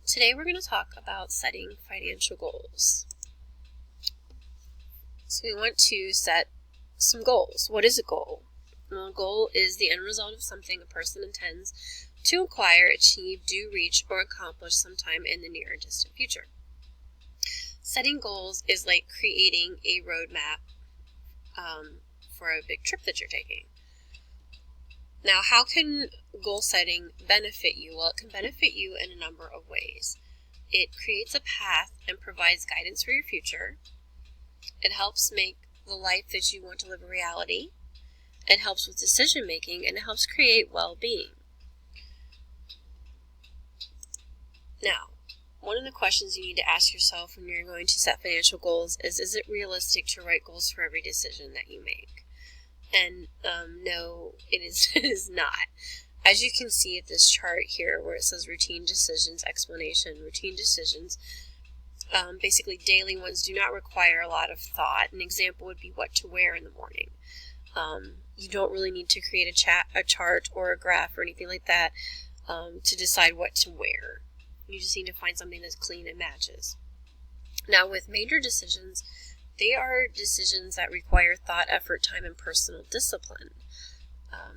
Today we're going to talk about setting financial goals. So we want to set some goals. What is a goal? Well, a goal is the end result of something a person intends to acquire, achieve, do, reach, or accomplish sometime in the near or distant future. Setting goals is like creating a roadmap for a big trip that you're taking. Now, how can goal setting benefit you? Well, it can benefit you in a number of ways. It creates a path and provides guidance for your future. It helps make the life that you want to live a reality. It helps with decision making, and it helps create well-being. Now, one of the questions you need to ask yourself when you're going to set financial goals is it realistic to write goals for every decision that you make? And no, it is not. As you can see at this chart here where it says routine decisions, explanation, routine decisions, basically daily ones do not require a lot of thought. An example would be what to wear in the morning. You don't really need to create a chart or a graph or anything like that to decide what to wear. You just need to find something that's clean and matches. Now with major decisions, they are decisions that require thought, effort, time, and personal discipline,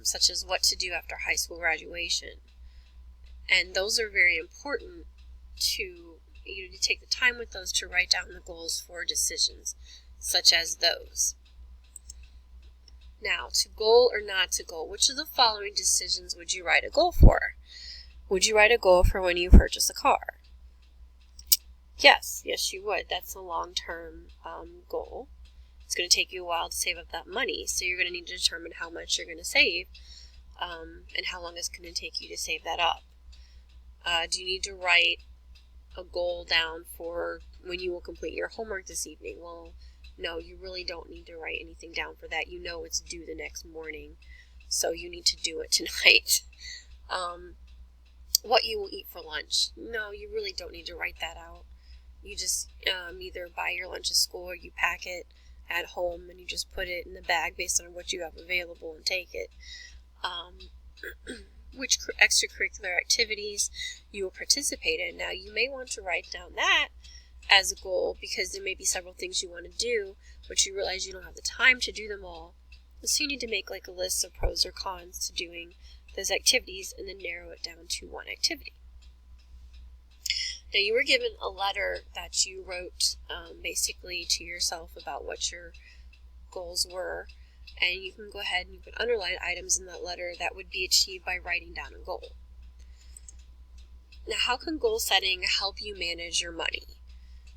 such as what to do after high school graduation. And those are very important to take the time with those to write down the goals for decisions, such as those. Now, to goal or not to goal, which of the following decisions would you write a goal for? Would you write a goal for when you purchase a car? Yes, you would. That's a long-term goal. It's going to take you a while to save up that money, so you're going to need to determine how much you're going to save and how long it's going to take you to save that up. Do you need to write a goal down for when you will complete your homework this evening? Well, no, you really don't need to write anything down for that. You know it's due the next morning, so you need to do it tonight. What you will eat for lunch? No, you really don't need to write that out. You just either buy your lunch at school or you pack it at home and you just put it in the bag based on what you have available and take it. Which extracurricular activities you will participate in. Now, you may want to write down that as a goal because there may be several things you want to do, but you realize you don't have the time to do them all. So you need to make like a list of pros or cons to doing those activities and then narrow it down to one activity. Now, you were given a letter that you wrote basically to yourself about what your goals were, and you can go ahead and you can underline items in that letter that would be achieved by writing down a goal. Now, how can goal setting help you manage your money?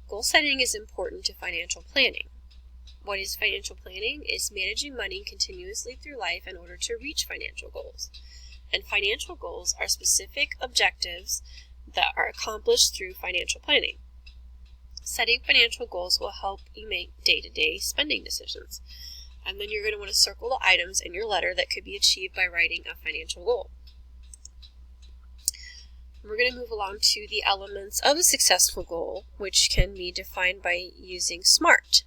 Goal setting is important to financial planning. What is financial planning? It's managing money continuously through life in order to reach financial goals. And financial goals are specific objectives that are accomplished through financial planning. Setting financial goals will help you make day-to-day spending decisions. And then you're going to want to circle the items in your letter that could be achieved by writing a financial goal. We're going to move along to the elements of a successful goal, which can be defined by using SMART.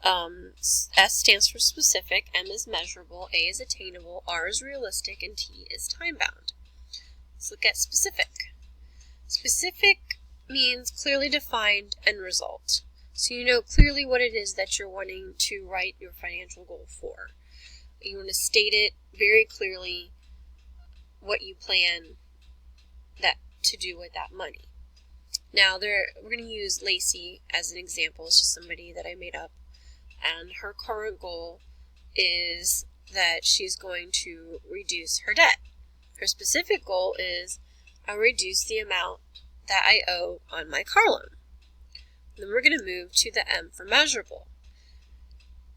S stands for specific, M is measurable, A is attainable, R is realistic, and T is time-bound. Let's look at specific. Specific means clearly defined end result. So you know clearly what it is that you're wanting to write your financial goal for. You want to state it very clearly what you plan to do with that money. Now we're going to use Lacey as an example. It's just somebody that I made up. And her current goal is that she's going to reduce her debt. Her specific goal is I'll reduce the amount that I owe on my car loan. Then we're going to move to the M for measurable.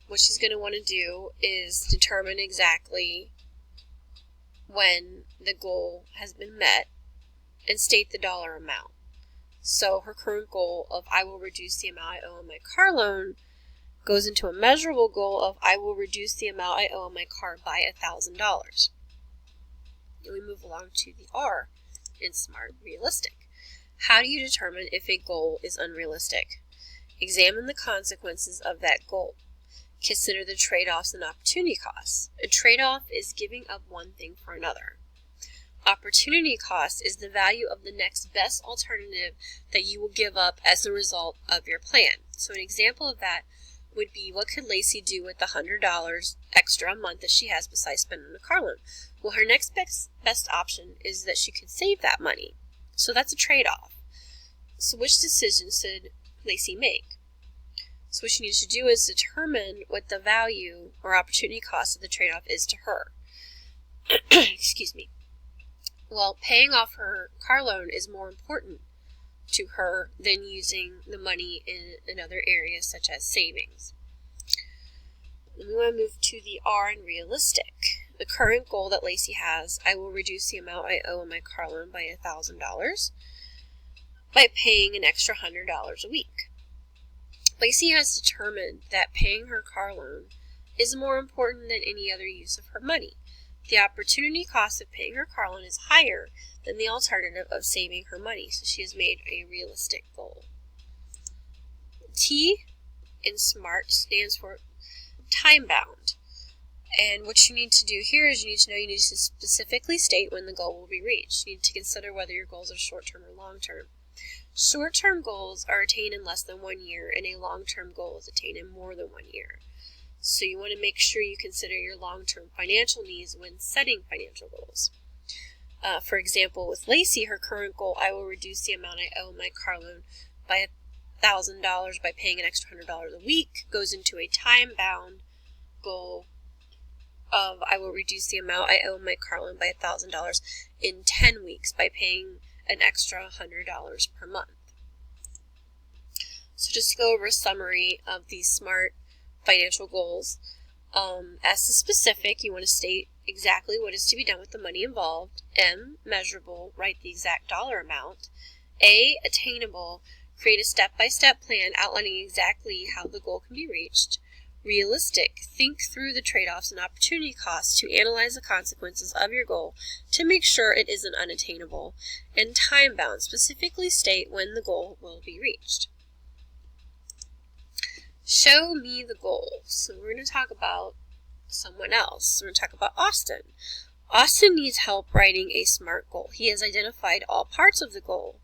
What she's going to want to do is determine exactly when the goal has been met and state the dollar amount. So her current goal of I will reduce the amount I owe on my car loan goes into a measurable goal of I will reduce the amount I owe on my car by $1,000. And we move along to the R in SMART, realistic. How do you determine if a goal is unrealistic? Examine the consequences of that goal. Consider the trade-offs and opportunity costs. A trade-off is giving up one thing for another. Opportunity cost is the value of the next best alternative that you will give up as a result of your plan. So an example of that would be, what could Lacey do with the $100 extra a month that she has besides spending the car loan? Well, her next best option is that she could save that money. So that's a trade-off. So which decision should Lacey make? So what she needs to do is determine what the value or opportunity cost of the trade-off is to her. Excuse me. Well, paying off her car loan is more important to her than using the money in other areas such as savings. And we want to move to the R in realistic. The current goal that Lacey has: I will reduce the amount I owe on my car loan by $1,000 by paying an extra $100 a week. Lacey has determined that paying her car loan is more important than any other use of her money. The opportunity cost of paying her car loan is higher than the alternative of saving her money, so she has made a realistic goal. T in SMART stands for time bound. And what you need to do here is you need to specifically state when the goal will be reached. You need to consider whether your goals are short-term or long-term. Short-term goals are attained in less than 1 year, and a long-term goal is attained in more than 1 year. So you want to make sure you consider your long-term financial needs when setting financial goals. For example, with Lacey, her current goal: I will reduce the amount I owe my car loan by $1,000 by paying an extra $100 a week, goes into a time-bound goal of I will reduce the amount I owe my car loan by $1,000 in 10 weeks by paying an extra $100 per month. So just to go over a summary of these SMART financial goals. As to specific, you want to state exactly what is to be done with the money involved. M, measurable, write the exact dollar amount. A, attainable, create a step-by-step plan outlining exactly how the goal can be reached. Realistic, think through the trade-offs and opportunity costs to analyze the consequences of your goal to make sure it isn't unattainable. And time-bound, specifically state when the goal will be reached. Show me the goal. So we're going to talk about someone else. We're going to talk about Austin. Austin needs help writing a SMART goal. He has identified all parts of the goal,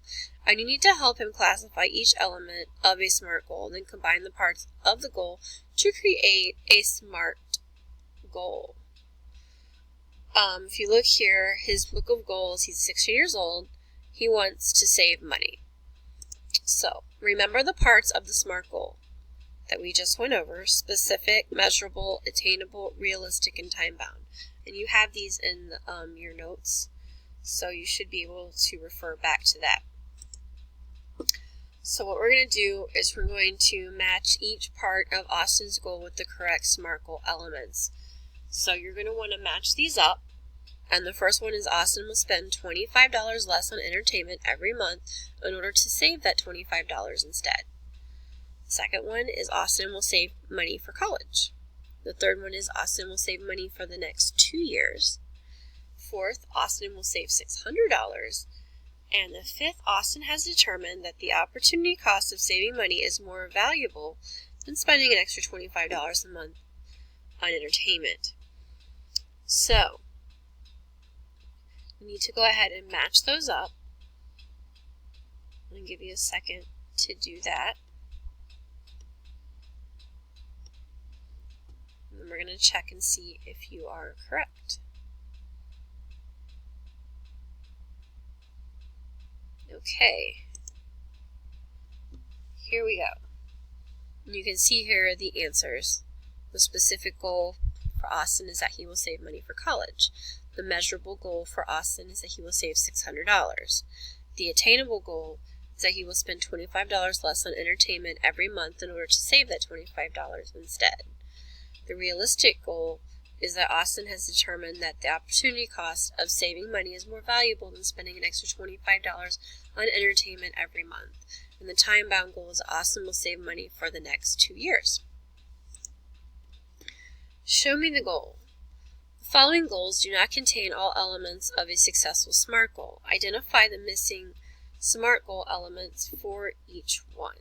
and you need to help him classify each element of a SMART goal, and then combine the parts of the goal to create a SMART goal. If you look here, his book of goals, he's 16 years old. He wants to save money. So remember the parts of the SMART goal that we just went over: specific, measurable, attainable, realistic, and time-bound. And you have these in your notes, so you should be able to refer back to that. So what we're going to do is we're going to match each part of Austin's goal with the correct SMART goal elements. So you're going to want to match these up. And the first one is Austin will spend $25 less on entertainment every month in order to save that $25 instead. The second one is Austin will save money for college. The third one is Austin will save money for the next 2 years. Fourth, Austin will save $600. And the fifth, Austin has determined that the opportunity cost of saving money is more valuable than spending an extra $25 a month on entertainment. So, you need to go ahead and match those up. I'm going to give you a second to do that. And then we're going to check and see if you are correct. Okay, here we go. You can see here the answers. The specific goal for Austin is that he will save money for college. The measurable goal for Austin is that he will save $600. The attainable goal is that he will spend $25 less on entertainment every month in order to save that $25 instead. The realistic goal is that Austin has determined that the opportunity cost of saving money is more valuable than spending an extra $25 on entertainment every month. And the time-bound goal is that Austin will save money for the next 2 years. Show me the goal. The following goals do not contain all elements of a successful SMART goal. Identify the missing SMART goal elements for each one.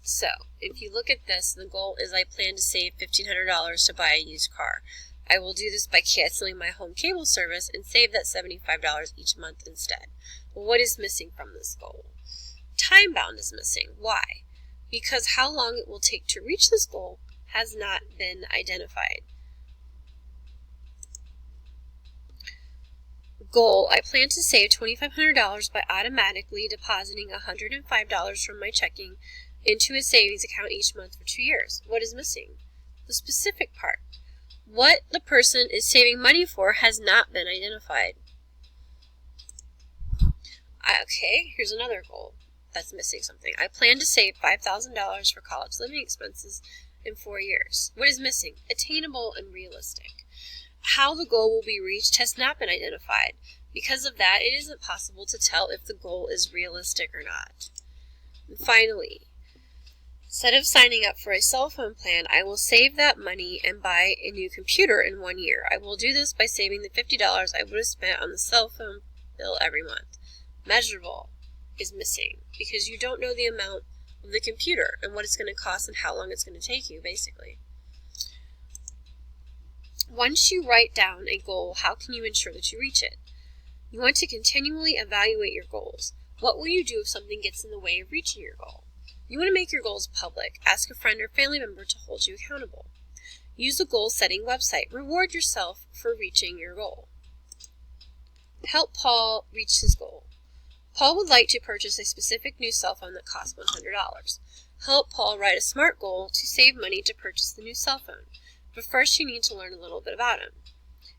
So, if you look at this, the goal is I plan to save $1,500 to buy a used car. I will do this by canceling my home cable service and save that $75 each month instead. Well, what is missing from this goal? Time bound is missing. Why? Because how long it will take to reach this goal has not been identified. Goal: I plan to save $2,500 by automatically depositing $105 from my checking into a savings account each month for 2 years. What is missing? The specific part. What the person is saving money for has not been identified. Okay, here's another goal that's missing something. I plan to save $5,000 for college living expenses in 4 years. What is missing? Attainable and realistic. How the goal will be reached has not been identified. Because of that, it isn't possible to tell if the goal is realistic or not. And finally, instead of signing up for a cell phone plan, I will save that money and buy a new computer in 1 year. I will do this by saving the $50 I would have spent on the cell phone bill every month. Measurable is missing because you don't know the amount of the computer and what it's going to cost and how long it's going to take you, basically. Once you write down a goal, how can you ensure that you reach it? You want to continually evaluate your goals. What will you do if something gets in the way of reaching your goal? You want to make your goals public. Ask a friend or family member to hold you accountable. Use a goal-setting website. Reward yourself for reaching your goal. Help Paul reach his goal. Paul would like to purchase a specific new cell phone that costs $100. Help Paul write a SMART goal to save money to purchase the new cell phone. But first you need to learn a little bit about him.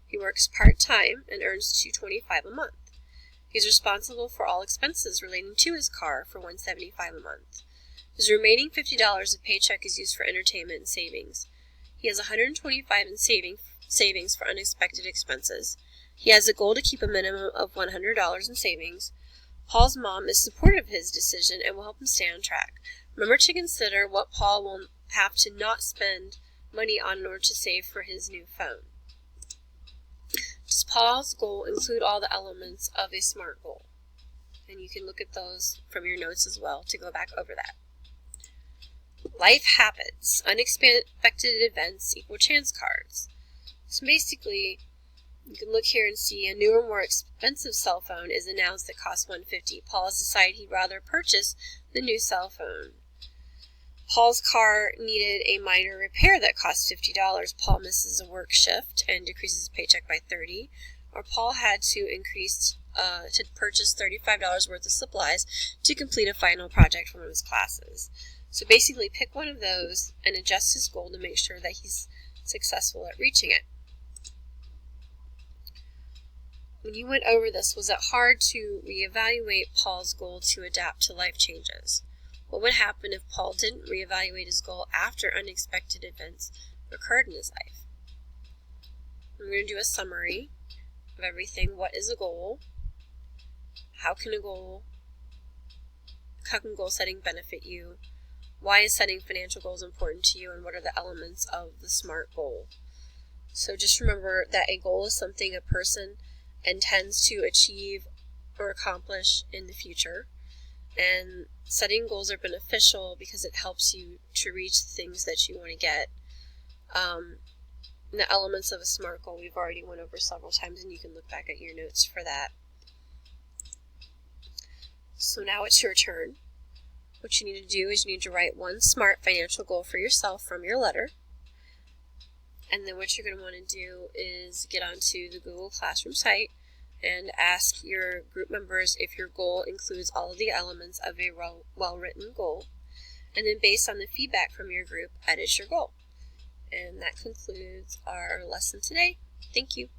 He works part-time and earns $225 a month. He's responsible for all expenses relating to his car for $175 a month. His remaining $50 of paycheck is used for entertainment and savings. He has $125 in savings for unexpected expenses. He has a goal to keep a minimum of $100 in savings. Paul's mom is supportive of his decision and will help him stay on track. Remember to consider what Paul will have to not spend money on in order to save for his new phone. Does Paul's goal include all the elements of a SMART goal? And you can look at those from your notes as well to go back over that. Life happens. Unexpected events equal chance cards. So basically, you can look here and see a newer, more expensive cell phone is announced that costs $150. Paul has decided he'd rather purchase the new cell phone. Paul's car needed a minor repair that cost $50. Paul misses a work shift and decreases his paycheck by $30. Or Paul had to purchase $35 worth of supplies to complete a final project for one of his classes. So basically pick one of those and adjust his goal to make sure that he's successful at reaching it. When you went over this, was it hard to reevaluate Paul's goal to adapt to life changes? What would happen if Paul didn't reevaluate his goal after unexpected events occurred in his life? I'm going to do a summary of everything. What is a goal? How can goal setting benefit you? Why is setting financial goals important to you? And what are the elements of the SMART goal? So just remember that a goal is something a person intends to achieve or accomplish in the future. And setting goals are beneficial because it helps you to reach the things that you want to get. The elements of a SMART goal we've already went over several times, and you can look back at your notes for that. So now it's your turn. What you need to do is you need to write one SMART financial goal for yourself from your letter. And then what you're going to want to do is get onto the Google Classroom site and ask your group members if your goal includes all of the elements of a well-written goal. And then based on the feedback from your group, edit your goal. And that concludes our lesson today. Thank you.